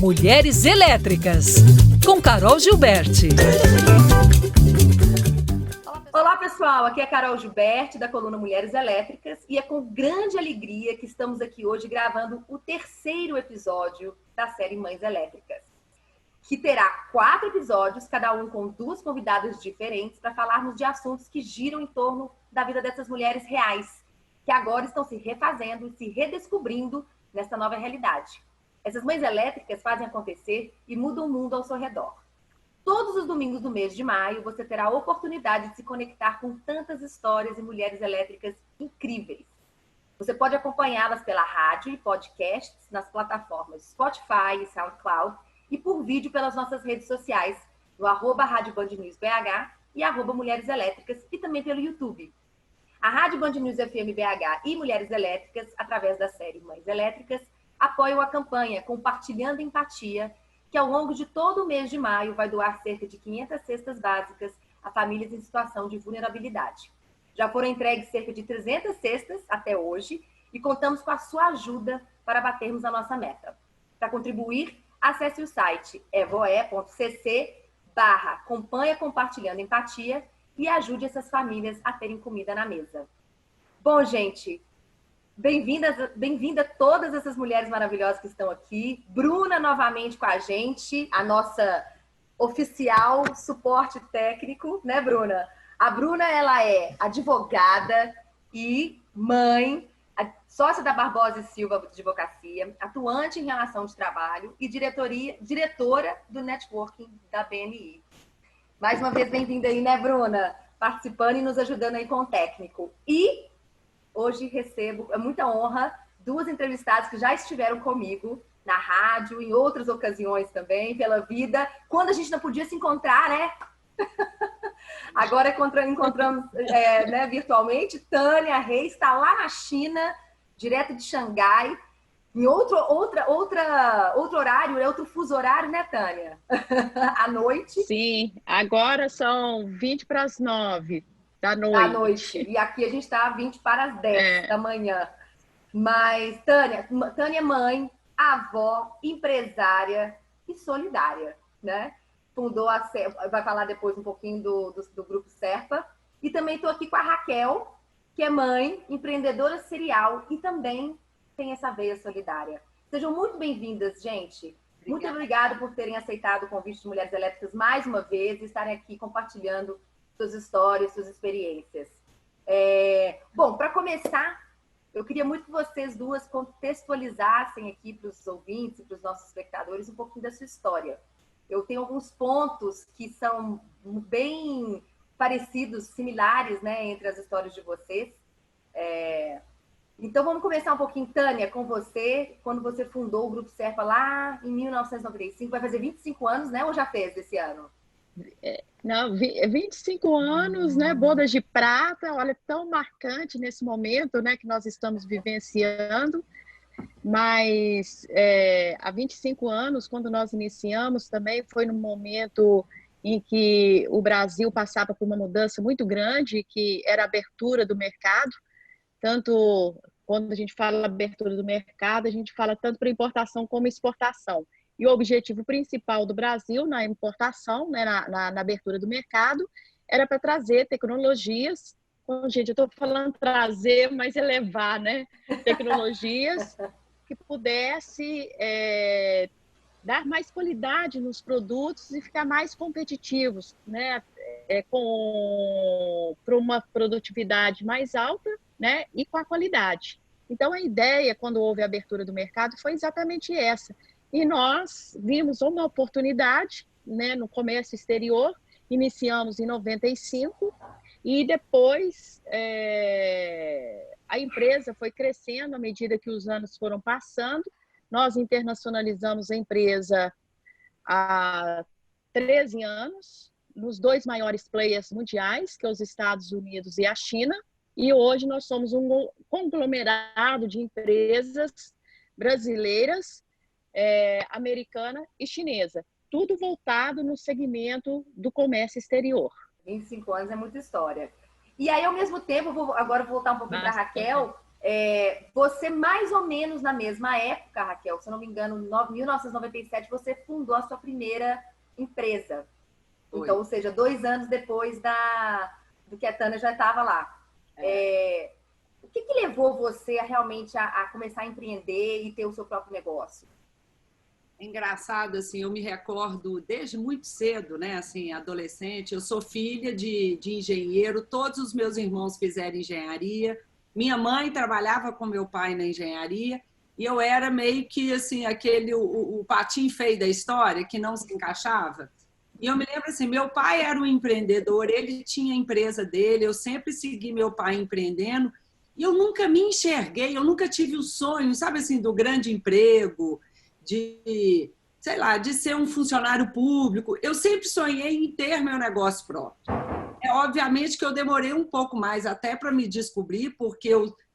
Mulheres Elétricas, com Carol Gilberti. Olá pessoal, aqui é a Carol Gilberti da coluna Mulheres Elétricas e é com grande alegria que estamos aqui hoje gravando o terceiro episódio da série Mães Elétricas, que terá 4 episódios, cada um com 2 convidadas diferentes, para falarmos de assuntos que giram em torno da vida dessas mulheres reais, que agora estão se refazendo e se redescobrindo nessa nova realidade. Essas mães elétricas fazem acontecer e mudam o mundo ao seu redor. Todos os domingos do mês de maio, você terá a oportunidade de se conectar com tantas histórias e mulheres elétricas incríveis. Você pode acompanhá-las pela rádio e podcasts nas plataformas Spotify e SoundCloud e por vídeo pelas nossas redes sociais, no @Rádio Band News BH e @Mulheres Elétricas e também pelo YouTube. A Rádio Band News FM BH e Mulheres Elétricas, através da série Mães Elétricas, apoiam a campanha Compartilhando Empatia, que ao longo de todo o mês de maio vai doar cerca de 500 cestas básicas a famílias em situação de vulnerabilidade. Já foram entregues cerca de 300 cestas até hoje e contamos com a sua ajuda para batermos a nossa meta. Para contribuir, acesse o site evoe.cc/campanha Compartilhando Empatia e ajude essas famílias a terem comida na mesa. Bom, gente, bem-vinda todas essas mulheres maravilhosas que estão aqui. Bruna novamente com a gente, a nossa oficial suporte técnico, né, Bruna? A Bruna, ela é advogada e mãe, sócia da Barbosa e Silva Advocacia, atuante em relação de trabalho e diretora do networking da BNI. Mais uma vez, bem-vinda aí, né, Bruna? Participando e nos ajudando aí com o técnico. E hoje recebo, é muita honra, 2 entrevistadas que já estiveram comigo na rádio, em outras ocasiões também, pela vida, quando a gente não podia se encontrar, né? Agora encontramos né, virtualmente. Tânia Reis está lá na China, direto de Xangai, em outro horário, outro fuso horário, né, Tânia? À noite. Sim, agora são 20 para as 9 da noite. Da noite. E aqui a gente está 20 para as 10 da manhã. Mas Tânia é mãe, avó, empresária e solidária, né? Fundou a Serpa, vai falar depois um pouquinho do Grupo Serpa. E também estou aqui com a Raquel, que é mãe, empreendedora serial e também tem essa veia solidária. Sejam muito bem-vindas, gente. Obrigada. Muito obrigada por terem aceitado o convite de Mulheres Elétricas mais uma vez e estarem aqui compartilhando suas histórias, suas experiências. Bom, para começar, eu queria muito que vocês duas contextualizassem aqui para os ouvintes e para os nossos espectadores um pouquinho da sua história. Eu tenho alguns pontos que são bem parecidos, similares, né, entre as histórias de vocês. Então, vamos começar um pouquinho, Tânia, com você. Quando você fundou o Grupo Serpa lá em 1995, vai fazer 25 anos, né? Ou já fez esse ano? Não, 25 anos, né? Bodas de prata, olha, tão marcante nesse momento, né, que nós estamos vivenciando. Mas há 25 anos, quando nós iniciamos, também foi num momento em que o Brasil passava por uma mudança muito grande, que era a abertura do mercado. Tanto quando a gente fala abertura do mercado, a gente fala tanto para importação como exportação. E o objetivo principal do Brasil na importação, né, na abertura do mercado, era para trazer tecnologias. Bom, gente, eu estou falando trazer, mas levar, né? Tecnologias que pudesse dar mais qualidade nos produtos e ficar mais competitivos, né? Para uma produtividade mais alta, né? E com a qualidade. Então, a ideia, quando houve a abertura do mercado, foi exatamente essa. E nós vimos uma oportunidade, né, no comércio exterior, iniciamos em 95, e depois a empresa foi crescendo à medida que os anos foram passando. Nós internacionalizamos a empresa há 13 anos, nos 2 maiores players mundiais, que são os Estados Unidos e a China, e hoje nós somos um conglomerado de empresas brasileiras, americana e chinesa, tudo voltado no segmento do comércio exterior. 25 anos é muita história. E aí, ao mesmo tempo, agora vou voltar um pouquinho para a Raquel. Você, mais ou menos na mesma época, Raquel, se eu não me engano, em 1997, você fundou a sua primeira empresa. Foi. Então, ou seja, 2 anos depois do que a Tânia já estava lá. O que levou você realmente a começar a empreender e ter o seu próprio negócio? É engraçado, assim, eu me recordo desde muito cedo, né, assim, adolescente, eu sou filha de engenheiro, todos os meus irmãos fizeram engenharia, minha mãe trabalhava com meu pai na engenharia, e eu era meio que, assim, o patinho feio da história, que não se encaixava. E eu me lembro, assim, meu pai era um empreendedor, ele tinha a empresa dele, eu sempre segui meu pai empreendendo, e eu nunca me enxerguei, eu nunca tive o sonho, sabe, assim, do grande emprego, de, sei lá, de ser um funcionário público. Eu sempre sonhei em ter meu negócio próprio. Obviamente que eu demorei um pouco mais até para me descobrir, porque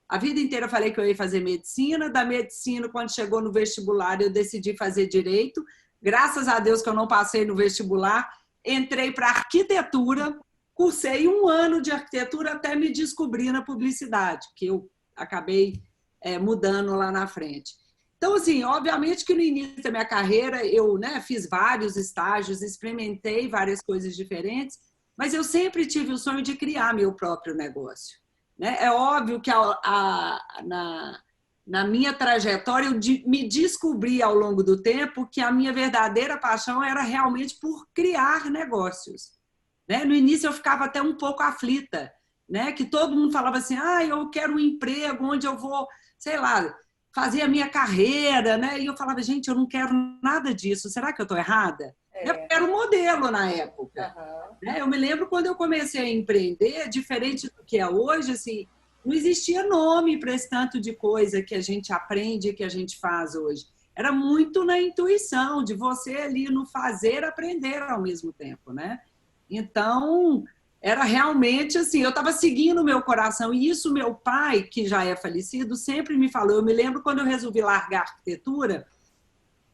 a vida inteira eu falei que eu ia fazer medicina. Da medicina, quando chegou no vestibular, eu decidi fazer direito. Graças a Deus que eu não passei no vestibular. Entrei para arquitetura, cursei 1 ano de arquitetura até me descobrir na publicidade, que eu acabei mudando lá na frente. Então, assim, obviamente que no início da minha carreira eu, né, fiz vários estágios, experimentei várias coisas diferentes, mas eu sempre tive o sonho de criar meu próprio negócio, né? É óbvio que na minha trajetória eu me descobri ao longo do tempo que a minha verdadeira paixão era realmente por criar negócios, né? No início eu ficava até um pouco aflita, né? Que todo mundo falava assim, eu quero um emprego onde eu vou, sei lá, fazer a minha carreira, né? E eu falava, gente, eu não quero nada disso. Será que eu estou errada? Eu era um modelo na época. Né? Eu me lembro quando eu comecei a empreender, diferente do que é hoje, assim, não existia nome para esse tanto de coisa que a gente aprende, que a gente faz hoje. Era muito na intuição, de você ali no fazer, aprender ao mesmo tempo, né? Então, era realmente assim, eu estava seguindo o meu coração, e isso meu pai, que já é falecido, sempre me falou. Eu me lembro quando eu resolvi largar a arquitetura,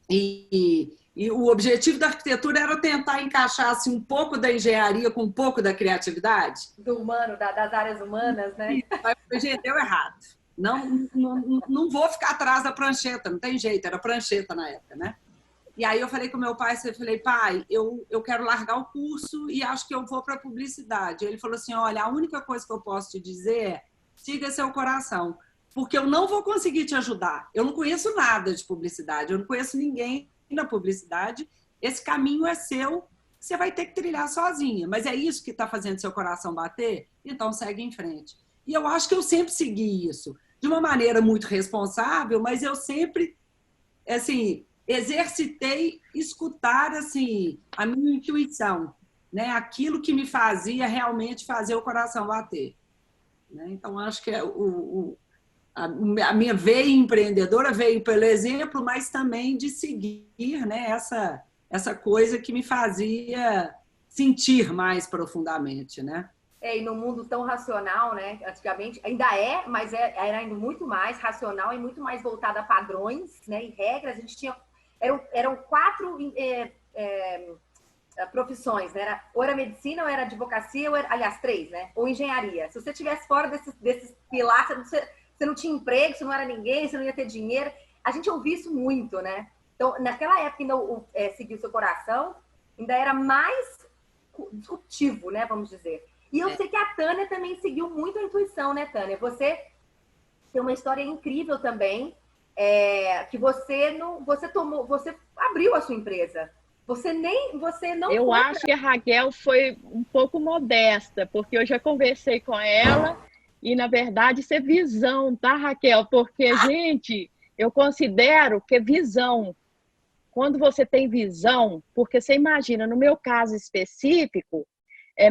e o objetivo da arquitetura era tentar encaixar assim, um pouco da engenharia com um pouco da criatividade. Do humano, das áreas humanas, né? Mas, gente, deu errado. Não vou ficar atrás da prancheta, não tem jeito, era prancheta na época, né? E aí eu falei com meu pai, pai, eu quero largar o curso e acho que eu vou para a publicidade. Ele falou assim, olha, a única coisa que eu posso te dizer é siga seu coração, porque eu não vou conseguir te ajudar. Eu não conheço nada de publicidade, eu não conheço ninguém na publicidade. Esse caminho é seu, você vai ter que trilhar sozinha. Mas é isso que está fazendo seu coração bater? Então segue em frente. E eu acho que eu sempre segui isso, de uma maneira muito responsável, mas eu sempre, assim, exercitei escutar assim a minha intuição, né? Aquilo que me fazia realmente fazer o coração bater, né? Então acho que a minha veia empreendedora veio pelo exemplo, mas também de seguir, né, essa coisa que me fazia sentir mais profundamente, né? E no mundo tão racional, né? Antigamente, ainda mas era ainda muito mais racional e muito mais voltado a padrões, né? E regras. A gente tinha... Eram 4 profissões, né? Ou era medicina, ou era advocacia, aliás, 3, né? Ou engenharia. Se você estivesse fora desses pilares, você não tinha emprego, você não era ninguém, você não ia ter dinheiro. A gente ouvia isso muito, né? Então, naquela época, ainda seguir o seu coração, ainda era mais disruptivo, né? Vamos dizer. E eu sei que a Tânia também seguiu muito a intuição, né, Tânia? Você tem uma história incrível também, que você abriu a sua empresa. Você não. Eu acho que a Raquel foi um pouco modesta, porque eu já conversei com ela e, na verdade, isso é visão, tá, Raquel? Porque, gente, eu considero que é visão. Quando você tem visão, porque você imagina, no meu caso específico,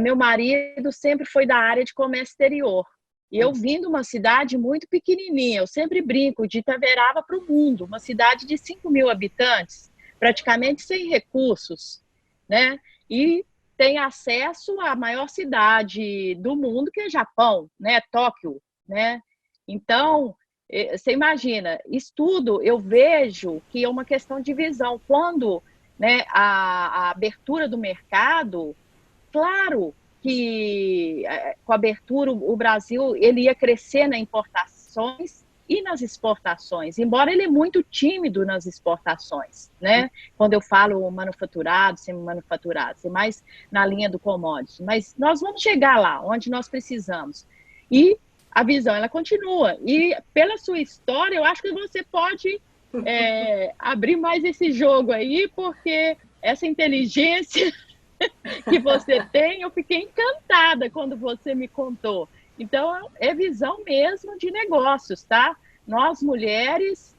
meu marido sempre foi da área de comércio exterior. E eu vim de uma cidade muito pequenininha, eu sempre brinco, de Itaverava para o mundo, uma cidade de 5.000 habitantes, praticamente sem recursos, né? E tem acesso à maior cidade do mundo, que é Japão, né? Tóquio, né? Então, você imagina, estudo, eu vejo que é uma questão de visão. Quando, né, a abertura do mercado, claro que com a abertura o Brasil ele ia crescer nas importações e nas exportações, embora ele é muito tímido nas exportações, né? Quando eu falo manufaturado, semi-manufaturado, é mais na linha do commodity, mas nós vamos chegar lá, onde nós precisamos. E a visão, ela continua. E pela sua história, eu acho que você pode abrir mais esse jogo aí, porque essa inteligência que você tem, eu fiquei encantada quando você me contou. Então, é visão mesmo de negócios, tá? Nós, mulheres,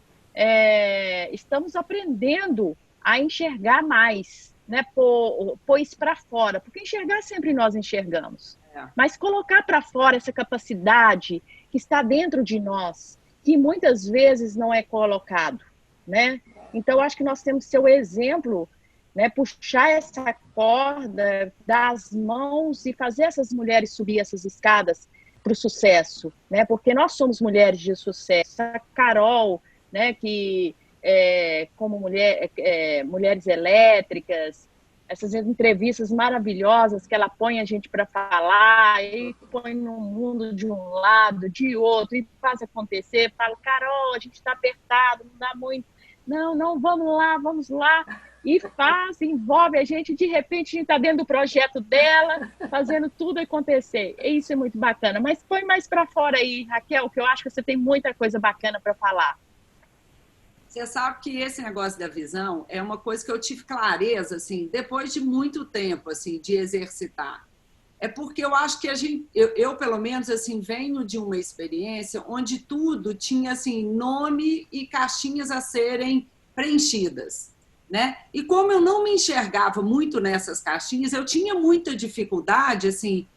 estamos aprendendo a enxergar mais, né? Pôr isso para fora, porque enxergar sempre nós enxergamos. Mas colocar para fora essa capacidade que está dentro de nós, que muitas vezes não é colocado, né? Então, acho que nós temos que ser o exemplo, né, puxar essa corda das mãos e fazer essas mulheres subir essas escadas para o sucesso, né? Porque nós somos mulheres de sucesso. A Carol, né, que como mulheres elétricas, essas entrevistas maravilhosas que ela põe a gente para falar, e põe no mundo de um lado, de outro, e faz acontecer, fala, Carol, a gente está apertado, não dá muito. Não, vamos lá. E faz, envolve a gente, de repente a gente está dentro do projeto dela, fazendo tudo acontecer. E isso é muito bacana. Mas põe mais para fora aí, Raquel, que eu acho que você tem muita coisa bacana para falar. Você sabe que esse negócio da visão é uma coisa que eu tive clareza, assim, depois de muito tempo, assim, de exercitar. É porque eu acho que eu pelo menos, assim, venho de uma experiência onde tudo tinha, assim, nome e caixinhas a serem preenchidas, né? E como eu não me enxergava muito nessas caixinhas, eu tinha muita dificuldade, assim,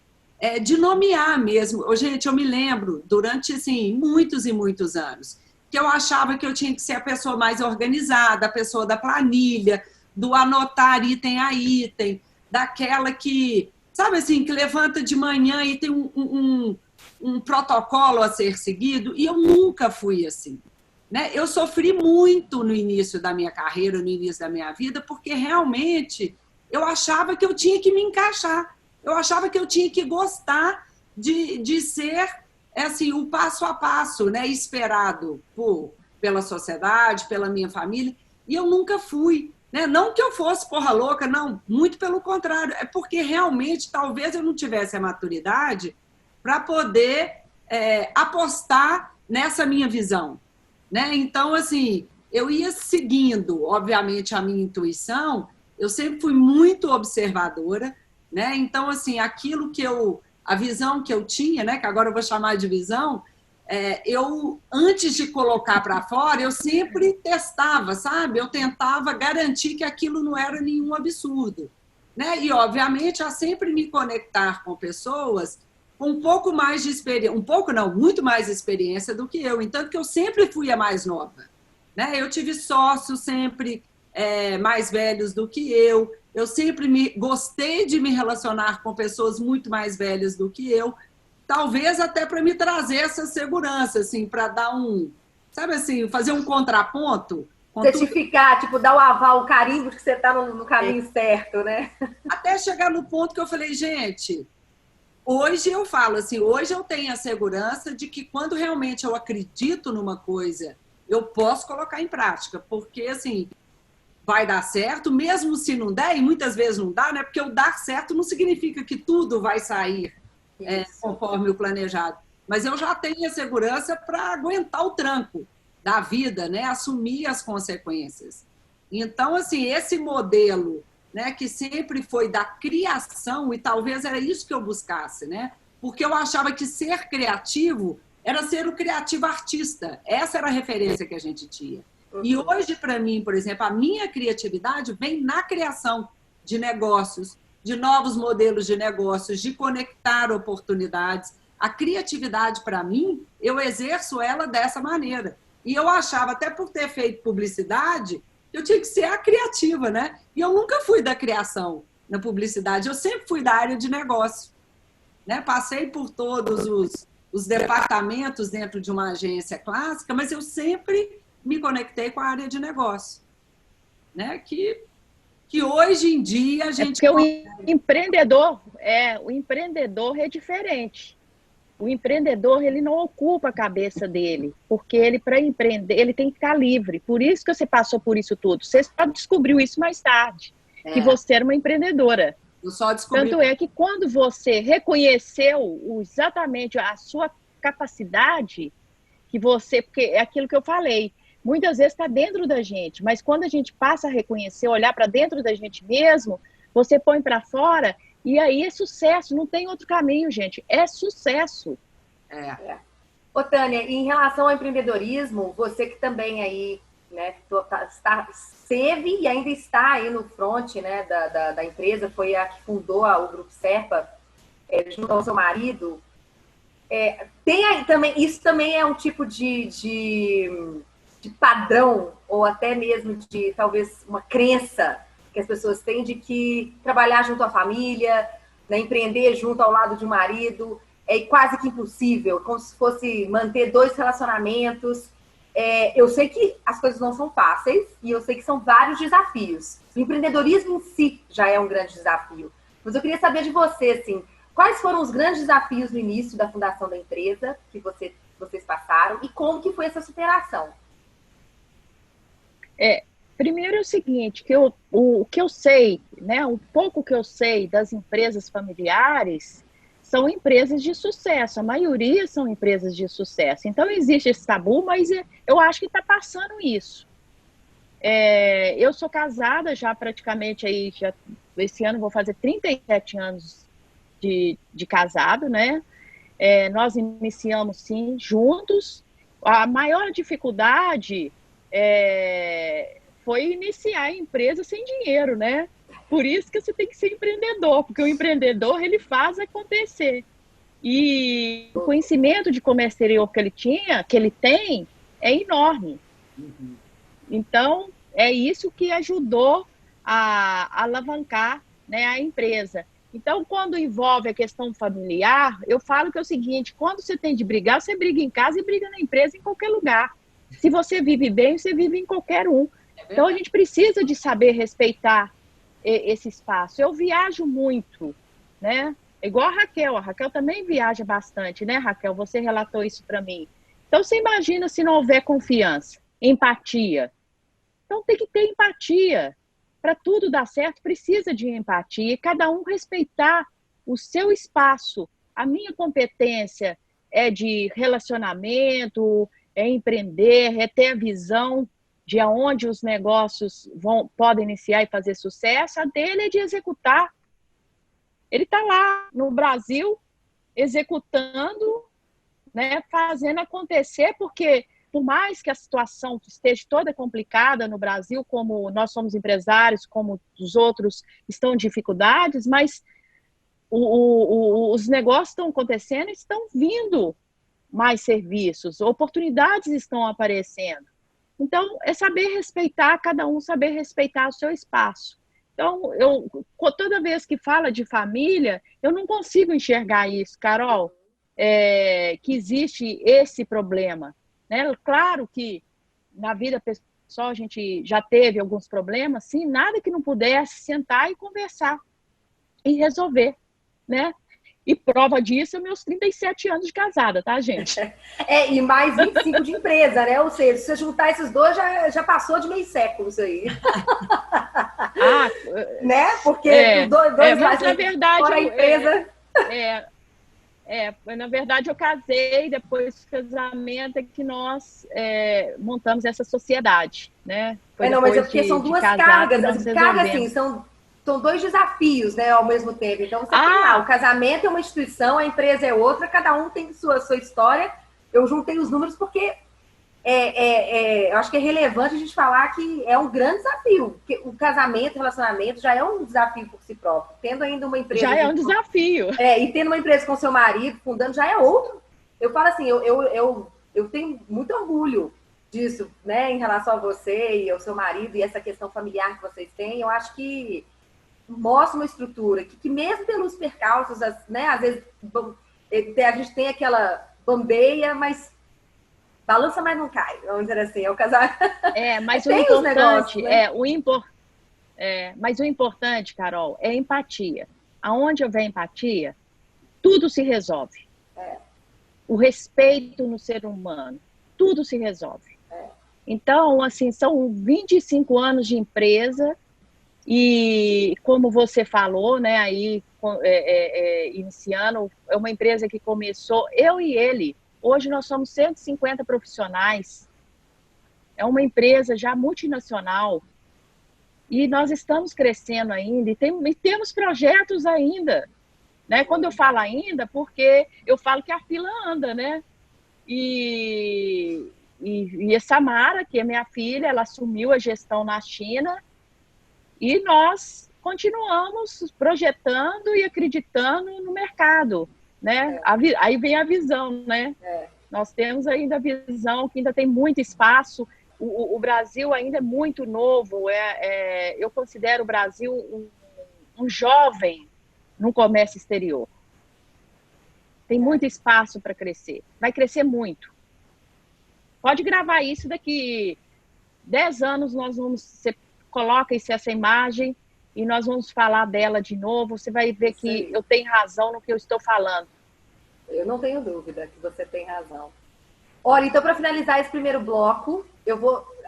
de nomear mesmo. Gente, eu me lembro, durante, assim, muitos e muitos anos, que eu achava que eu tinha que ser a pessoa mais organizada, a pessoa da planilha, do anotar item a item, daquela que, sabe assim, que levanta de manhã e tem um protocolo a ser seguido, e eu nunca fui assim, né? Eu sofri muito no início da minha carreira, no início da minha vida, porque realmente eu achava que eu tinha que me encaixar, eu achava que eu tinha que gostar de ser assim, o passo a passo, né, esperado pela sociedade, pela minha família, e eu nunca fui, né? Não que eu fosse porra louca, não, muito pelo contrário, é porque realmente talvez eu não tivesse a maturidade para poder apostar nessa minha visão, né? Então, assim, eu ia seguindo, obviamente, a minha intuição, eu sempre fui muito observadora, né? Então, assim, aquilo que a visão que eu tinha, né, que agora eu vou chamar de visão, eu, antes de colocar para fora, eu sempre testava, sabe? Eu tentava garantir que aquilo não era nenhum absurdo, né? E, obviamente, a sempre me conectar com pessoas com um pouco mais de experiência, um pouco não, muito mais experiência do que eu, entanto que eu sempre fui a mais nova, né? Eu tive sócios sempre mais velhos do que eu sempre gostei de me relacionar com pessoas muito mais velhas do que eu, talvez até para me trazer essa segurança, assim, para dar sabe assim, fazer um contraponto. Certificar, tipo, dar o aval, o carimbo de que você está no caminho certo, né? Até chegar no ponto que eu falei, gente, hoje eu falo assim, hoje eu tenho a segurança de que quando realmente eu acredito numa coisa, eu posso colocar em prática, porque, assim, vai dar certo, mesmo se não der, e muitas vezes não dá, né? Porque o dar certo não significa que tudo vai sair conforme o planejado. Mas eu já tenho a segurança para aguentar o tranco da vida, né? Assumir as consequências. Então, assim, esse modelo, né, que sempre foi da criação, e talvez era isso que eu buscasse, né? Porque eu achava que ser criativo era ser o criativo artista. Essa era a referência que a gente tinha. E hoje, para mim, por exemplo, a minha criatividade vem na criação de negócios, de novos modelos de negócios, de conectar oportunidades. A criatividade, para mim, eu exerço ela dessa maneira. E eu achava, até por ter feito publicidade, que eu tinha que ser a criativa, né? E eu nunca fui da criação na publicidade, eu sempre fui da área de negócio, né? Passei por todos os departamentos dentro de uma agência clássica, mas eu sempre me conectei com a área de negócio, né? Que hoje em dia a gente... Porque o empreendedor é diferente. O empreendedor, ele não ocupa a cabeça dele, porque ele, para empreender, ele tem que ficar livre. Por isso que você passou por isso tudo. Você só descobriu isso mais tarde, que você era uma empreendedora. Eu só descobri. Tanto é que quando você reconheceu exatamente a sua capacidade, que você, porque é aquilo que eu falei, muitas vezes está dentro da gente, mas quando a gente passa a reconhecer, olhar para dentro da gente mesmo, você põe para fora, e aí é sucesso, não tem outro caminho, gente, é sucesso. Ô, Tânia, em relação ao empreendedorismo, você que também aí, né, esteve e ainda está aí no front, né, da empresa, foi a que fundou o Grupo Serpa, junto ao seu marido, tem aí também, isso também é um tipo de padrão, ou até mesmo de talvez uma crença que as pessoas têm de que trabalhar junto à família, né, empreender junto ao lado de um marido é quase que impossível, como se fosse manter 2 relacionamentos. Eu sei que as coisas não são fáceis e eu sei que são vários desafios. O empreendedorismo em si já é um grande desafio. Mas eu queria saber de você, assim, quais foram os grandes desafios no início da fundação da empresa que vocês passaram e como que foi essa superação? Primeiro é o seguinte, que o que eu sei, né, um pouco que eu sei das empresas familiares são empresas de sucesso, a maioria são empresas de sucesso. Então existe esse tabu, mas eu acho que está passando isso. Eu sou casada já praticamente, aí, esse ano vou fazer 37 anos de casado, né? Nós iniciamos, sim, juntos. A maior dificuldade foi iniciar a empresa sem dinheiro, né? Por isso que você tem que ser empreendedor, porque o empreendedor, ele faz acontecer. E o conhecimento de comércio exterior que ele tem, é enorme. Uhum. Então, é isso que ajudou a alavancar, né, a empresa. Então, quando envolve a questão familiar, eu falo que é o seguinte, quando você tem de brigar, você briga em casa e briga na empresa, em qualquer lugar. Se você vive bem, você vive em qualquer um. Então, a gente precisa de saber respeitar esse espaço. Eu viajo muito, né? Igual a Raquel também viaja bastante, né, Raquel? Você relatou isso para mim. Então, você imagina se não houver confiança, empatia. Então, tem que ter empatia. Para tudo dar certo, precisa de empatia. E cada um respeitar o seu espaço. A minha competência é de relacionamento, é empreender, é ter a visão de aonde os negócios podem iniciar e fazer sucesso. A dele é de executar. Ele está lá no Brasil, executando, né, fazendo acontecer, porque por mais que a situação esteja toda complicada no Brasil, como nós somos empresários, como os outros estão em dificuldades, mas os negócios estão acontecendo e estão vindo mais serviços, oportunidades estão aparecendo. Então, é saber respeitar, cada um saber respeitar o seu espaço. Então, toda vez que fala de família, eu não consigo enxergar isso, Carol, que existe esse problema. Né? Claro que na vida pessoal a gente já teve alguns problemas, sim, nada que não pudesse sentar e conversar e resolver, né? E prova disso é meus 37 anos de casada, tá, gente? E mais 25 de empresa, né? Ou seja, se você juntar esses dois, já passou de meio século isso aí. Né? Porque dois mas na verdade, fora a empresa... na verdade, eu casei, depois do casamento é que nós montamos essa sociedade, né? Mas é porque são duas cargas. Cargas, assim, são 2 desafios, né, ao mesmo tempo. Então, você tem lá, o casamento é uma instituição, a empresa é outra, cada um tem sua história. Eu juntei os números porque eu acho que é relevante a gente falar que é um grande desafio. Porque o casamento, o relacionamento já é um desafio por si próprio. Tendo ainda uma empresa... Já é um desafio. E tendo uma empresa com seu marido, fundando, já é outro. Eu falo assim, eu tenho muito orgulho disso, né, em relação a você e ao seu marido e essa questão familiar que vocês têm. Eu acho que mostra uma estrutura que mesmo pelos percalços, né, às vezes a gente tem aquela bambeia, mas balança, mas não cai, vamos dizer assim, é o casal. Mas o importante, né? Mas o importante, Carol, é empatia. Aonde houver empatia, tudo se resolve. o respeito no ser humano, tudo se resolve. Então, assim, são 25 anos de empresa e, como você falou, né, aí, iniciando, é uma empresa que começou, eu e ele, hoje nós somos 150 profissionais, é uma empresa já multinacional e nós estamos crescendo ainda e temos projetos ainda, né? Quando eu falo ainda, porque eu falo que a fila anda, né? E a Samara, que é minha filha, ela assumiu a gestão na China e nós continuamos projetando e acreditando no mercado, né? Aí vem a visão, né? Nós temos ainda a visão que ainda tem muito espaço. O Brasil ainda é muito novo. Eu considero o Brasil um jovem no comércio exterior. Tem muito espaço para crescer. Vai crescer muito. Pode gravar isso daqui 10 anos, você coloca essa imagem e nós vamos falar dela de novo. Você vai ver que eu tenho razão no que eu estou falando. Eu não tenho dúvida que você tem razão. Olha, então, para finalizar esse primeiro bloco,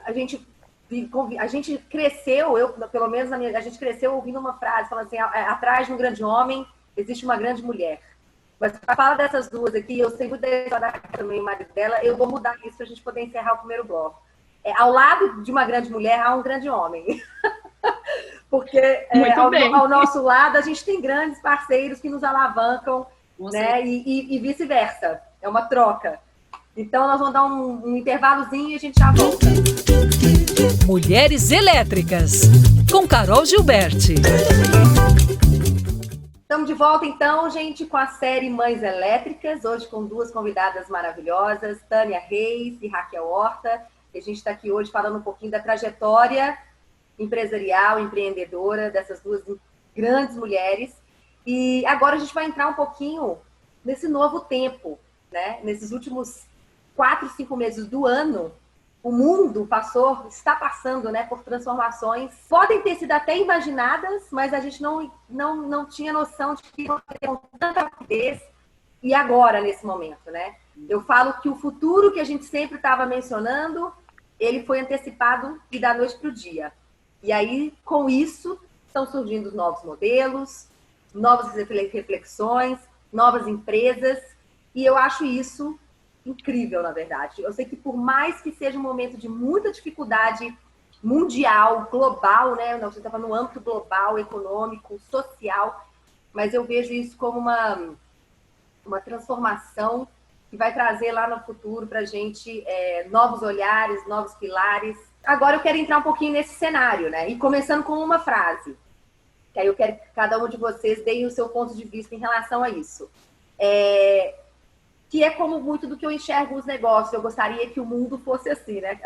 a gente cresceu, pelo menos a gente cresceu ouvindo uma frase, falando assim, atrás de um grande homem existe uma grande mulher. Mas para falar dessas duas aqui, eu sempre dei também o marido dela, eu vou mudar isso para a gente poder encerrar o primeiro bloco. Ao lado de uma grande mulher, há um grande homem. Porque ao nosso lado, a gente tem grandes parceiros que nos alavancam, né? E vice-versa. É uma troca. Então, nós vamos dar um intervalozinho e a gente já volta. Mulheres Elétricas, com Carol Gilberti. Estamos de volta, então, gente, com a série Mães Elétricas. Hoje com duas convidadas maravilhosas, Tânia Reis e Raquel Horta. A gente está aqui hoje falando um pouquinho da trajetória empresarial, empreendedora dessas duas grandes mulheres. E agora a gente vai entrar um pouquinho nesse novo tempo, né? Nesses últimos 4, 5 meses do ano, o mundo está passando, né, por transformações. Podem ter sido até imaginadas, mas a gente não tinha noção de que iam ter tanta rapidez e agora, nesse momento, né? Eu falo que o futuro que a gente sempre estava mencionando, ele foi antecipado e da noite para o dia. E aí, com isso, estão surgindo novos modelos, novas reflexões, novas empresas, e eu acho isso incrível, na verdade. Eu sei que por mais que seja um momento de muita dificuldade mundial, global, né? Você está falando no âmbito global, econômico, social, mas eu vejo isso como uma transformação que vai trazer lá no futuro para a gente novos olhares, novos pilares. Agora eu quero entrar um pouquinho nesse cenário, né? E começando com uma frase, que aí eu quero que cada um de vocês deem o seu ponto de vista em relação a isso. Que é como muito do que eu enxergo os negócios. Eu gostaria que o mundo fosse assim, né?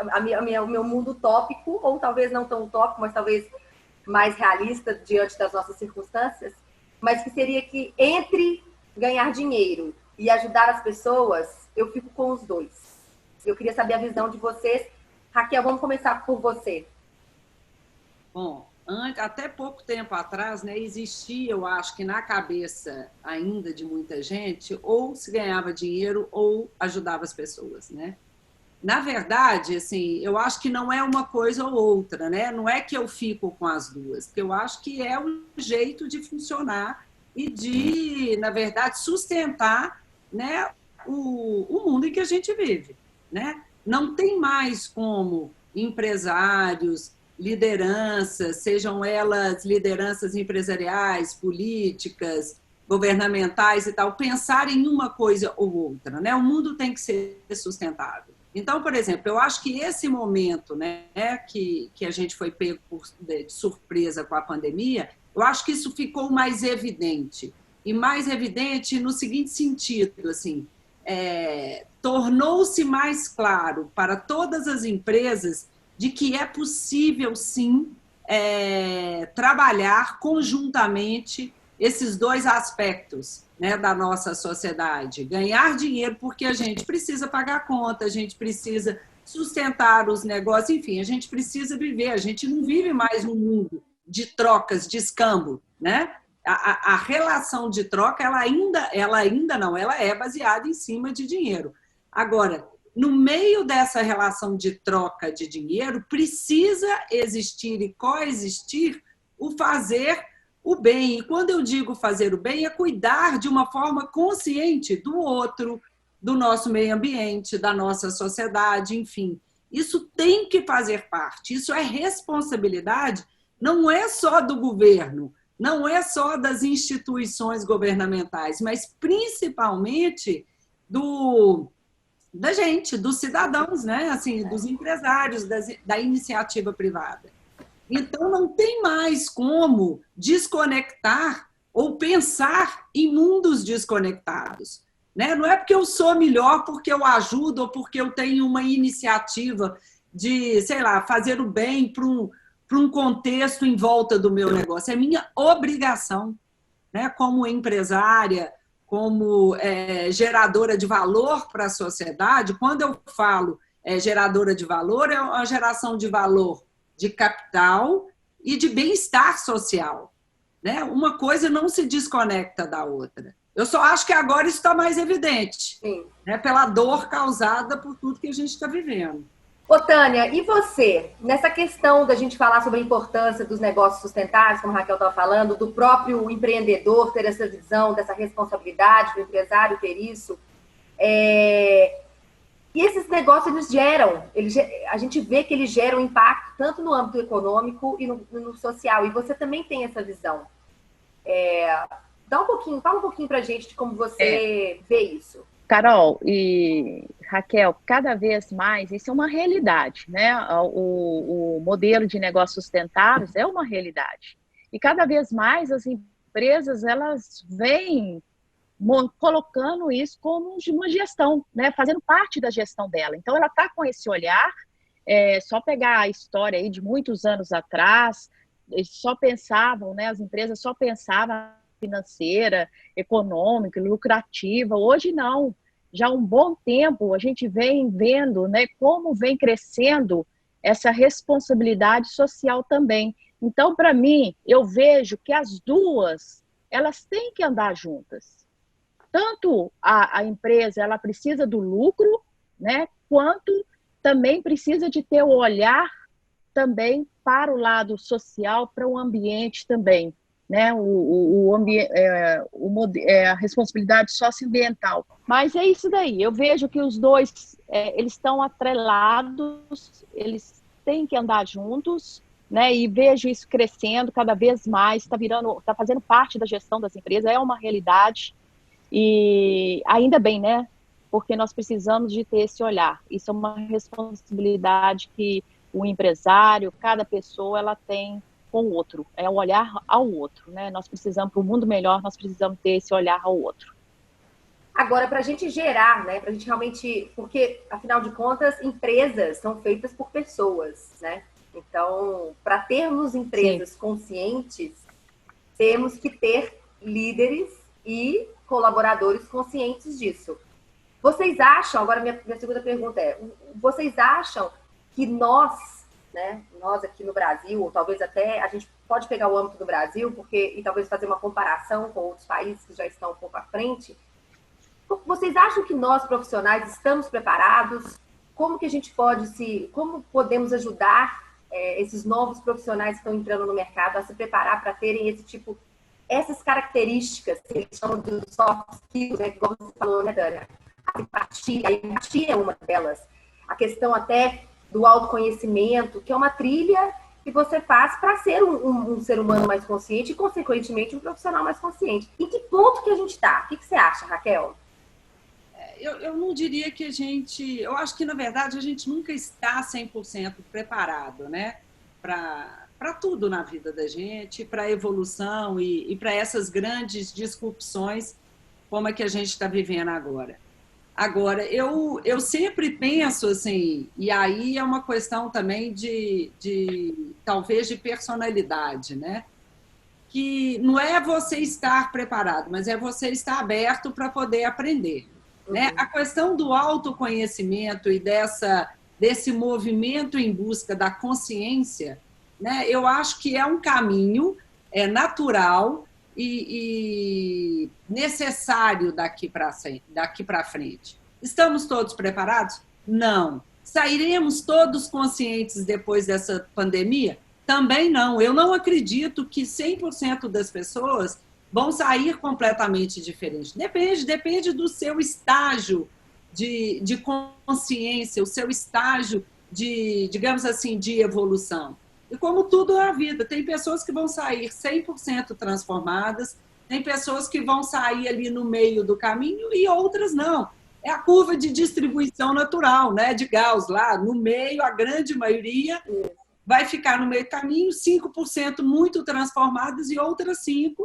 O meu mundo utópico, ou talvez não tão utópico, mas talvez mais realista diante das nossas circunstâncias, mas que seria que entre ganhar dinheiro e ajudar as pessoas, eu fico com os dois. Eu queria saber a visão de vocês. Raquel, vamos começar por você. Bom, até pouco tempo atrás, né, existia, eu acho que na cabeça ainda de muita gente, ou se ganhava dinheiro ou ajudava as pessoas, né? Na verdade, assim, eu acho que não é uma coisa ou outra, né? Não é que eu fico com as duas, porque eu acho que é um jeito de funcionar e de, na verdade, sustentar, né, o mundo em que a gente vive, né? Não tem mais como empresários, lideranças, sejam elas lideranças empresariais, políticas, governamentais e tal, pensar em uma coisa ou outra, né? O mundo tem que ser sustentável. Então, por exemplo, eu acho que esse momento, né, que a gente foi pego de surpresa com a pandemia, eu acho que isso ficou mais evidente. E mais evidente no seguinte sentido, assim, tornou-se mais claro para todas as empresas de que é possível, sim, trabalhar conjuntamente esses dois aspectos, né, da nossa sociedade. Ganhar dinheiro porque a gente precisa pagar conta, a gente precisa sustentar os negócios, enfim, a gente precisa viver. A gente não vive mais num mundo de trocas, de escambo, né? a relação de troca, ela ainda não, ela é baseada em cima de dinheiro. Agora, no meio dessa relação de troca de dinheiro, precisa existir e coexistir o fazer o bem. E quando eu digo fazer o bem, é cuidar de uma forma consciente do outro, do nosso meio ambiente, da nossa sociedade, enfim. Isso tem que fazer parte, isso é responsabilidade, não é só do governo, não é só das instituições governamentais, mas principalmente da gente, dos cidadãos, né? Assim, dos empresários, da iniciativa privada. Então, não tem mais como desconectar ou pensar em mundos desconectados. Né? Não é porque eu sou melhor, porque eu ajudo, ou porque eu tenho uma iniciativa de, sei lá, fazer o bem para um contexto em volta do meu negócio. É minha obrigação, né? Como empresária, como geradora de valor para a sociedade. Quando eu falo geradora de valor, é uma geração de valor de capital e de bem-estar social. Né? Uma coisa não se desconecta da outra. Eu só acho que agora isso está mais evidente, né? Pela dor causada por tudo que a gente está vivendo. Ô, Tânia, e você? Nessa questão da gente falar sobre a importância dos negócios sustentáveis, como a Raquel estava falando, do próprio empreendedor ter essa visão, dessa responsabilidade, do empresário ter isso, e esses negócios, a gente vê que eles geram impacto tanto no âmbito econômico e no social, e você também tem essa visão. Fala um pouquinho para a gente de como você vê isso. Carol e Raquel, cada vez mais, isso é uma realidade, né? O modelo de negócios sustentáveis é uma realidade. E cada vez mais as empresas, elas vêm colocando isso como uma gestão, né? Fazendo parte da gestão dela. Então, ela está com esse olhar, só pegar a história aí de muitos anos atrás, só pensavam, né? As empresas só pensavam financeira, econômica, lucrativa. Hoje não. Já há um bom tempo a gente vem vendo, né, como vem crescendo essa responsabilidade social também. Então, para mim, eu vejo que as duas, elas têm que andar juntas. Tanto a empresa, ela precisa do lucro, né, quanto também precisa de ter o olhar também para o lado social, para o ambiente também. Né, a responsabilidade socioambiental. Mas é isso daí, eu vejo que os dois, eles estão atrelados, eles têm que andar juntos, né, e vejo isso crescendo cada vez mais, está fazendo parte da gestão das empresas, é uma realidade, e ainda bem, né, porque nós precisamos de ter esse olhar, isso é uma responsabilidade que o empresário, cada pessoa, ela tem com o outro, é o olhar ao outro, né? Nós precisamos, para um mundo melhor, nós precisamos ter esse olhar ao outro. Agora, para a gente gerar, né? Para a gente realmente, porque, afinal de contas, empresas são feitas por pessoas, né? Então, para termos empresas conscientes, temos que ter líderes e colaboradores conscientes disso. Vocês acham, agora minha segunda pergunta vocês acham que nós, né, nós aqui no Brasil, ou talvez até a gente pode pegar o âmbito do Brasil e talvez fazer uma comparação com outros países que já estão um pouco à frente. Vocês acham que nós, profissionais, estamos preparados? Como que a gente como podemos ajudar esses novos profissionais que estão entrando no mercado a se preparar para terem essas características que eles chamam de soft skills, né, como você falou, né, Tânia? A empatia é uma delas. A questão até do autoconhecimento, que é uma trilha que você faz para ser um ser humano mais consciente e, consequentemente, um profissional mais consciente. Em que ponto que a gente está? O que você acha, Raquel? Eu não diria que eu acho que, na verdade, a gente nunca está 100% preparado, né? Para tudo na vida da gente, para a evolução e para essas grandes disrupções como é que a gente está vivendo agora. Agora, eu sempre penso assim, e aí é uma questão também talvez de personalidade, né? Que não é você estar preparado, mas é você estar aberto para poder aprender. Né? A questão do autoconhecimento e desse movimento em busca da consciência, né? Eu acho que é um caminho natural e necessário daqui para frente. Estamos todos preparados? Não. Sairemos todos conscientes depois dessa pandemia? Também não. Eu não acredito que 100% das pessoas vão sair completamente diferentes. Depende do seu estágio de consciência, o seu estágio digamos assim, de evolução. E como tudo na vida, tem pessoas que vão sair 100% transformadas, tem pessoas que vão sair ali no meio do caminho e outras não. É a curva de distribuição natural, né, de Gauss, lá no meio, a grande maioria vai ficar no meio do caminho, 5% muito transformadas e outras 5%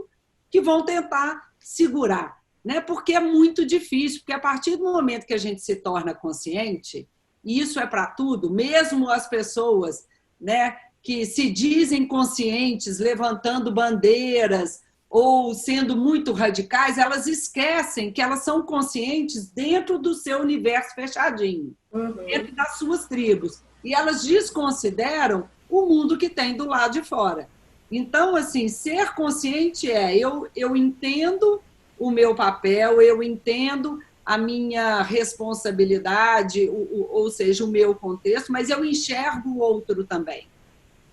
que vão tentar segurar, né? Porque é muito difícil, porque a partir do momento que a gente se torna consciente, e isso é para tudo, mesmo as pessoas, né, que se dizem conscientes, levantando bandeiras ou sendo muito radicais, elas esquecem que elas são conscientes dentro do seu universo fechadinho, dentro das suas tribos. E elas desconsideram o mundo que tem do lado de fora. Então, assim, ser consciente eu entendo o meu papel, eu entendo a minha responsabilidade, ou seja, o meu contexto, mas eu enxergo o outro também,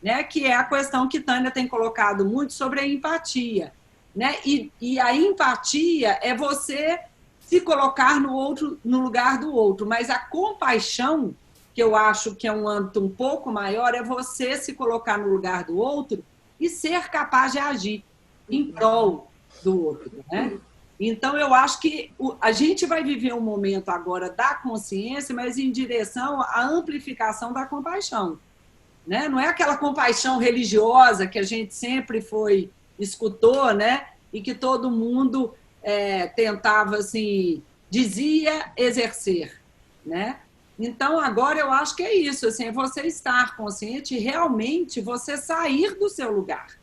né? Que é a questão que Tânia tem colocado muito sobre a empatia, né? E a empatia é você se colocar no lugar do outro, mas a compaixão, que eu acho que é um âmbito um pouco maior, é você se colocar no lugar do outro e ser capaz de agir em prol do outro, né? Então, eu acho que a gente vai viver um momento agora da consciência, mas em direção à amplificação da compaixão, né? Não é aquela compaixão religiosa que a gente sempre escutou, né? E que todo mundo tentava, assim, dizia exercer, né? Então, agora eu acho que é isso, assim, é você estar consciente e realmente você sair do seu lugar,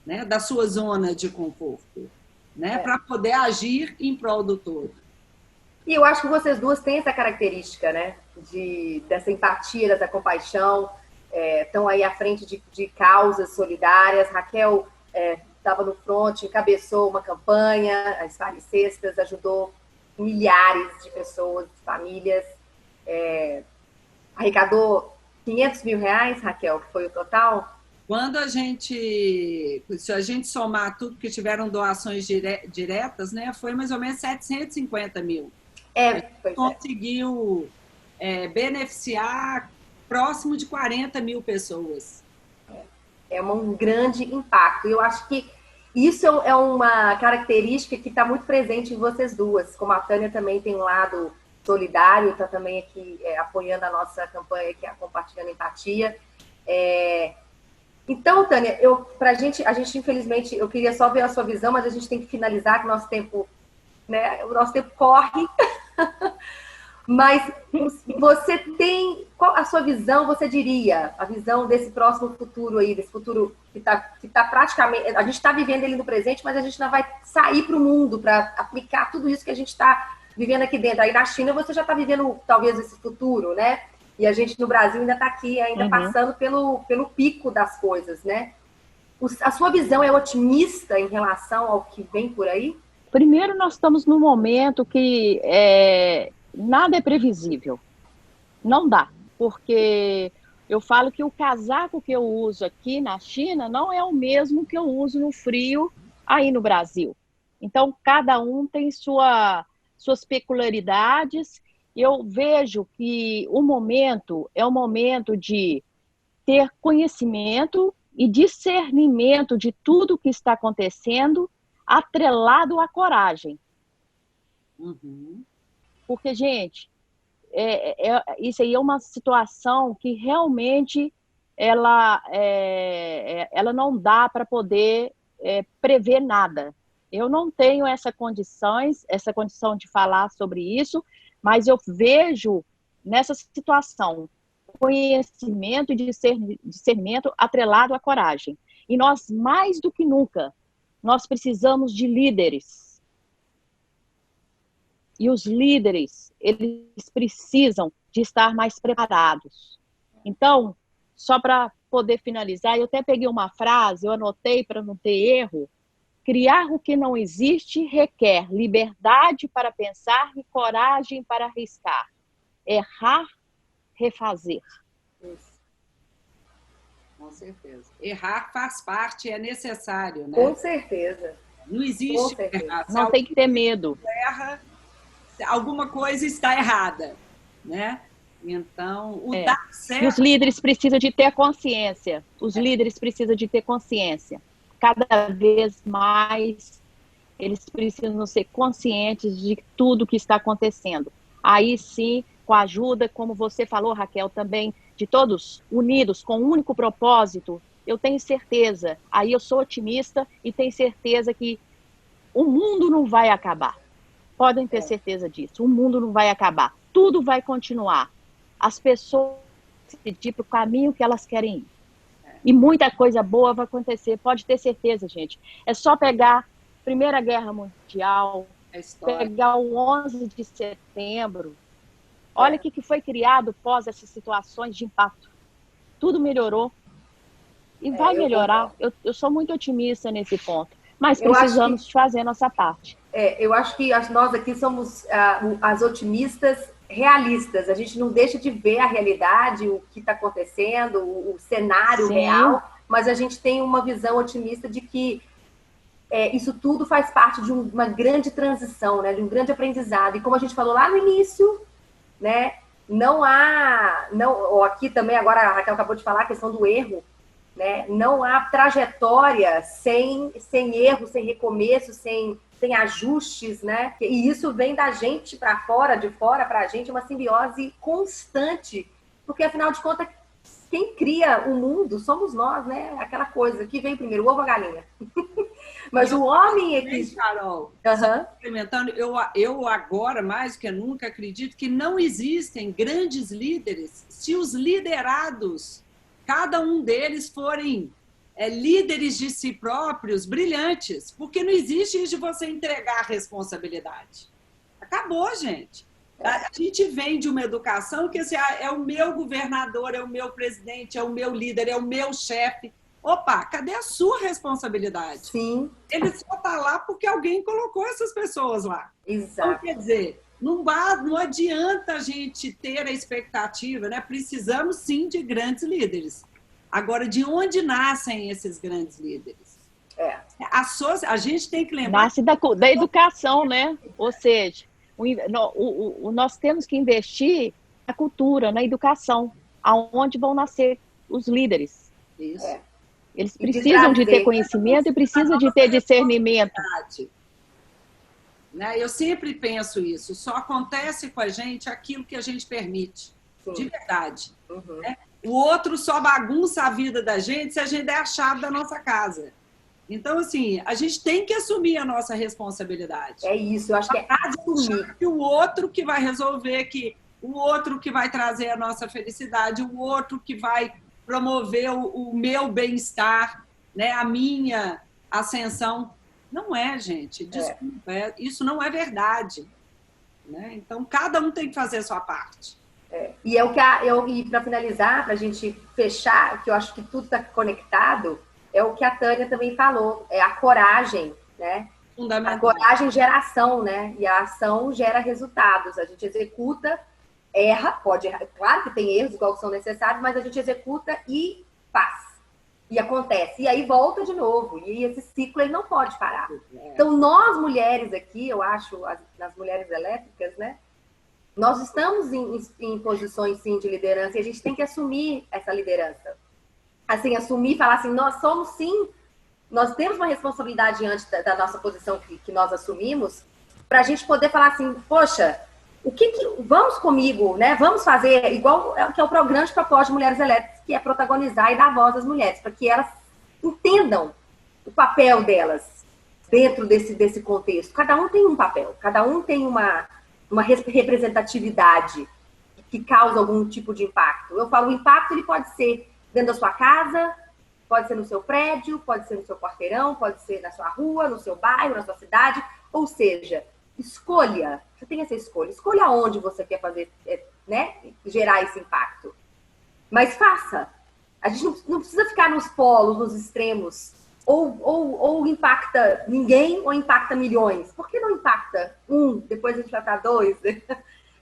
né? Da sua zona de conforto, né? Para poder agir em prol do todo. E eu acho que vocês duas têm essa característica, né? Dessa empatia, dessa compaixão, estão aí à frente de causas solidárias. Raquel estava no front, encabeçou uma campanha, as Vale Cestas, ajudou milhares de pessoas, de famílias, arrecadou R$500 mil, Raquel, que foi o total? Se a gente somar tudo que tiveram doações diretas, né, foi mais ou menos 750 mil. Conseguiu beneficiar próximo de 40 mil pessoas. É um grande impacto. Eu acho que isso é uma característica que está muito presente em vocês duas. Como a Tânia também tem um lado solidário, está também aqui apoiando a nossa campanha, que é Compartilhando Empatia. Então, Tânia, a gente, infelizmente, eu queria só ver a sua visão, mas a gente tem que finalizar, que o nosso tempo corre. Mas você tem, qual a sua visão, você diria, a visão desse próximo futuro aí, desse futuro que tá praticamente, a gente está vivendo ele no presente, mas a gente ainda vai sair para o mundo para aplicar tudo isso que a gente está vivendo aqui dentro. Aí na China você já está vivendo talvez esse futuro, né? E a gente no Brasil ainda está aqui, ainda passando pelo pico das coisas, né? A sua visão é otimista em relação ao que vem por aí? Primeiro, nós estamos num momento que nada é previsível. Não dá, porque eu falo que o casaco que eu uso aqui na China não é o mesmo que eu uso no frio aí no Brasil. Então, cada um tem suas peculiaridades. Eu vejo que o momento é o momento de ter conhecimento e discernimento de tudo que está acontecendo, atrelado à coragem. Porque, gente, isso aí é uma situação que realmente ela não dá para poder prever nada. Eu não tenho essa condição de falar sobre isso, mas eu vejo nessa situação conhecimento e discernimento atrelado à coragem. E nós, mais do que nunca, nós precisamos de líderes. E os líderes, eles precisam de estar mais preparados. Então, só para poder finalizar, eu até peguei uma frase, eu anotei para não ter erro, Criar o que não existe requer liberdade para pensar e coragem para arriscar. Errar, refazer. Isso. Com certeza. Errar faz parte, é necessário, né? Com certeza. Não existe errar. Não tem que ter medo. Erra, alguma coisa está errada, né? Então, o dar certo... E os líderes precisam de ter consciência. Os líderes precisam de ter consciência. Cada vez mais eles precisam ser conscientes de tudo que está acontecendo. Aí sim, com a ajuda, como você falou, Raquel, também, de todos unidos com um único propósito, eu tenho certeza, aí eu sou otimista e tenho certeza que o mundo não vai acabar. Podem ter certeza disso. O mundo não vai acabar. Tudo vai continuar. As pessoas vão decidir para o caminho que elas querem ir. E muita coisa boa vai acontecer. Pode ter certeza, gente. É só pegar a Primeira Guerra Mundial, pegar o 11 de setembro. Olha o que foi criado pós essas situações de impacto. Tudo melhorou. E vai melhorar. Eu sou muito otimista nesse ponto. Mas precisamos fazer a nossa parte. Eu acho que nós aqui somos as otimistas realistas. A gente não deixa de ver a realidade, o que está acontecendo, o cenário real, mas a gente tem uma visão otimista de que isso tudo faz parte de uma grande transição, né? De um grande aprendizado. E como a gente falou lá no início, né? Aqui também, agora a Raquel acabou de falar a questão do erro, né? Não há trajetória sem erro, sem recomeço, sem ajustes, né? E isso vem da gente para fora, de fora para a gente, uma simbiose constante, porque afinal de contas, quem cria o mundo somos nós, né? Aquela coisa que vem primeiro, o ovo ou a galinha. Mas o homem é que... Carol, experimentando, eu agora, mais do que nunca, acredito que não existem grandes líderes se os liderados, cada um deles forem líderes de si próprios, brilhantes, porque não existe isso de você entregar a responsabilidade. Acabou, gente. A gente vem de uma educação que assim, é o meu governador, é o meu presidente, é o meu líder, é o meu chefe. Opa, cadê a sua responsabilidade? Sim. Ele só está lá porque alguém colocou essas pessoas lá. Exato. Então, quer dizer, não adianta a gente ter a expectativa, né? Precisamos sim de grandes líderes. Agora, de onde nascem esses grandes líderes? A gente tem que lembrar... Nasce da educação, né? Ou seja, nós temos que investir na cultura, na educação, aonde vão nascer os líderes. Isso. Eles precisam de ter conhecimento e precisam de ter discernimento. Né? Eu sempre penso isso. Só acontece com a gente aquilo que a gente permite. Sim. De verdade. Uhum. Né? O outro só bagunça a vida da gente se a gente der a chave da nossa casa. Então, assim, a gente tem que assumir a nossa responsabilidade. É isso, eu acho que é assumir. Que o outro que vai resolver, que o outro que vai trazer a nossa felicidade, o outro que vai promover o meu bem-estar, né, a minha ascensão. Não é, gente. Desculpa, isso não é verdade. Né? Então, cada um tem que fazer a sua parte. E para finalizar, para a gente fechar, que eu acho que tudo está conectado, é o que a Tânia também falou, é a coragem, né? Fundamental. A coragem gera ação, né? E a ação gera resultados. A gente executa, erra, pode errar, claro que tem erros igual que são necessários, mas a gente executa e faz. E acontece. E aí volta de novo. E esse ciclo ele não pode parar. Então, nós mulheres aqui, eu acho, nas mulheres elétricas, né? Nós estamos em posições, sim, de liderança e a gente tem que assumir essa liderança. Assim, assumir, falar assim, nós somos, sim, nós temos uma responsabilidade diante da nossa posição que nós assumimos, para a gente poder falar assim, poxa, vamos comigo, né? Vamos fazer igual que é o programa de propósito de Mulheres Elétricas, que é protagonizar e dar voz às mulheres, para que elas entendam o papel delas dentro desse contexto. Cada um tem um papel, cada um tem uma representatividade que causa algum tipo de impacto. Eu falo, o impacto ele pode ser dentro da sua casa, pode ser no seu prédio, pode ser no seu quarteirão, pode ser na sua rua, no seu bairro, na sua cidade. Ou seja, escolha. Você tem essa escolha. Escolha onde você quer fazer, né, gerar esse impacto. Mas faça. A gente não precisa ficar nos polos, nos extremos, ou impacta ninguém ou impacta milhões? Por que não impacta um, depois a gente vai para 2?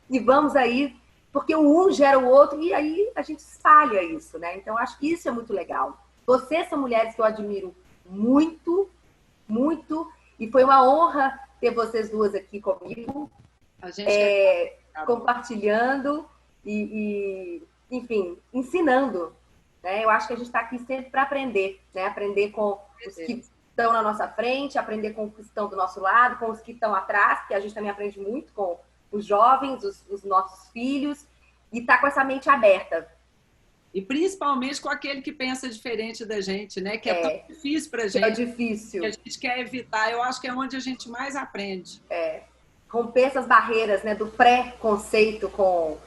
E vamos aí, porque o um gera o outro e aí a gente espalha isso, né? Então, acho que isso é muito legal. Vocês são mulheres que eu admiro muito, muito, e foi uma honra ter vocês duas aqui comigo, A gente compartilhando e, enfim, ensinando. Né? Eu acho que a gente está aqui sempre para aprender, né? Aprender com os que estão na nossa frente, aprender com os que estão do nosso lado, com os que estão atrás, porque a gente também aprende muito com os jovens, os nossos filhos, e tá com essa mente aberta. E principalmente com aquele que pensa diferente da gente, né? Que é tão difícil para a gente. É difícil. Que a gente quer evitar. Eu acho que é onde a gente mais aprende. Romper essas barreiras, né? Do pré-conceito com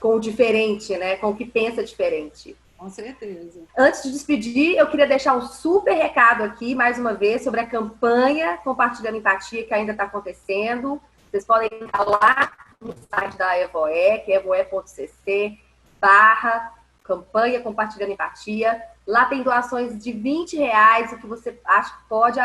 o diferente, né? Com o que pensa diferente. Com certeza. Antes de despedir, eu queria deixar um super recado aqui, mais uma vez, sobre a campanha Compartilhando Empatia, que ainda está acontecendo. Vocês podem entrar lá no site da Evoe, que é evoe.cc/campanha Compartilhando Empatia. Lá tem doações de R$20, o que você acha que pode,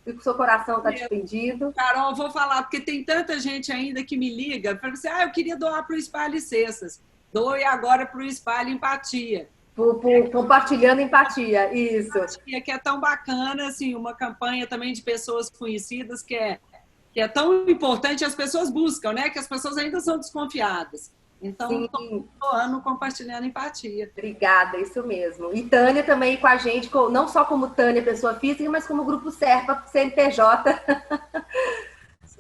o que o seu coração está te pedindo. Carol, eu vou falar, porque tem tanta gente ainda que me liga para você, eu queria doar para o Espalhe Cestas. Doe agora para o Espalhe Empatia. Compartilhando Empatia, isso. Que é tão bacana, assim, uma campanha também de pessoas conhecidas que é tão importante, as pessoas buscam, né? Que as pessoas ainda são desconfiadas. Então, estou doando, compartilhando empatia. Obrigada, isso mesmo. E Tânia também com a gente, não só como Tânia, pessoa física, mas como Grupo Serpa, CNPJ,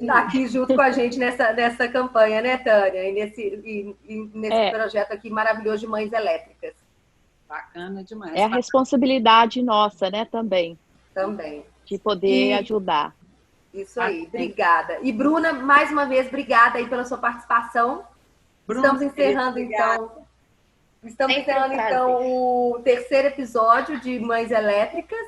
está aqui junto com a gente nessa campanha, né, Tânia? E nesse projeto aqui maravilhoso de Mães Elétricas. Bacana demais. É a responsabilidade nossa, né, também. Também. De poder ajudar. Isso aí, obrigada. E Bruna, mais uma vez, obrigada aí pela sua participação. Bruna, Estamos encerrando, então, o terceiro episódio de Mães Elétricas,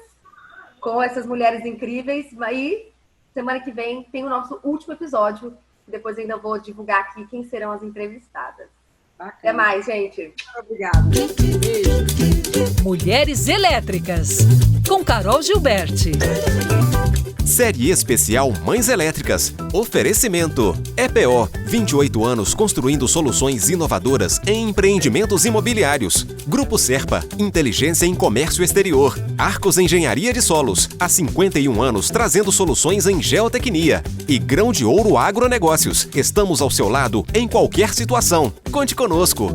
com essas mulheres incríveis. E semana que vem tem o nosso último episódio. Depois ainda vou divulgar aqui quem serão as entrevistadas. Bacana. Até mais, gente. Obrigada. Beijo. Mulheres Elétricas, com Carol Gilberti. Série especial Mães Elétricas. Oferecimento. EPO, 28 anos construindo soluções inovadoras em empreendimentos imobiliários. Grupo Serpa, inteligência em comércio exterior. Arcos Engenharia de Solos, há 51 anos trazendo soluções em geotecnia. E Grão de Ouro Agronegócios. Estamos ao seu lado em qualquer situação. Conte conosco.